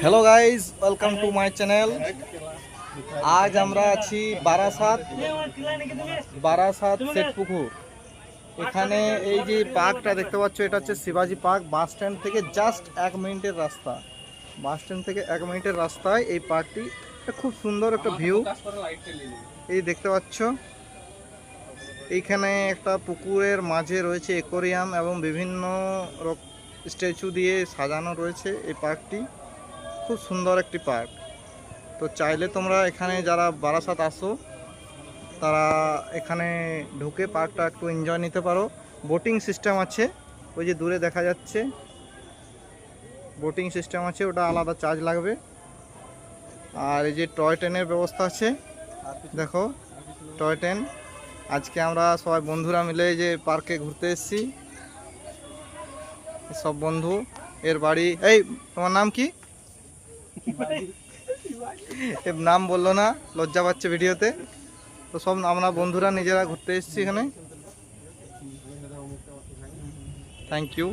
Hello guys welcome to my channel. आज আমরা আছি বারাসাত সেটপুকুর। এখানে এই যে পার্কটা দেখতে পাচ্ছ, এটা হচ্ছে শিবাজি পার্ক। বাস স্ট্যান্ড থেকে জাস্ট 1 মিনিটের রাস্তা। বাস স্ট্যান্ড থেকে 1 মিনিটের রাস্তায় এই পার্কটি। খুব সুন্দর একটা ভিউ এই দেখতে পাচ্ছ। এইখানে একটা পুকুরের মাঝে রয়েছে অ্যাকোয়ারিয়াম এবং বিভিন্ন স্ট্যাচু দিয়ে সাজানো রয়েছে। এই পার্কটি খুব সুন্দর একটি পার্ক। তো চাইলে তোমরা এখানে যারা বারাসাত আসো তারা এখানে ঢুকে পার্কটা একটু এনজয় নিতে পারো। বোটিং সিস্টেম আছে, ওই যে দূরে দেখা যাচ্ছে বোটিং সিস্টেম আছে, ওটা আলাদা চার্জ লাগবে। আর এই যে টয় ট্রেনের ব্যবস্থা আছে, দেখো টয় ট্রেন। আজকে আমরা সবাই বন্ধুরা মিলে যে পার্কে ঘুরতে এসেছি, সব বন্ধু। এর বাড়ি, এই তোমার নাম কি? নাম বললো না, লজ্জা পাচ্ছে ভিডিওতে। তো সব আমরা বন্ধুরা নিজেরা ঘুরতে এসেছি এখানে। Thank you.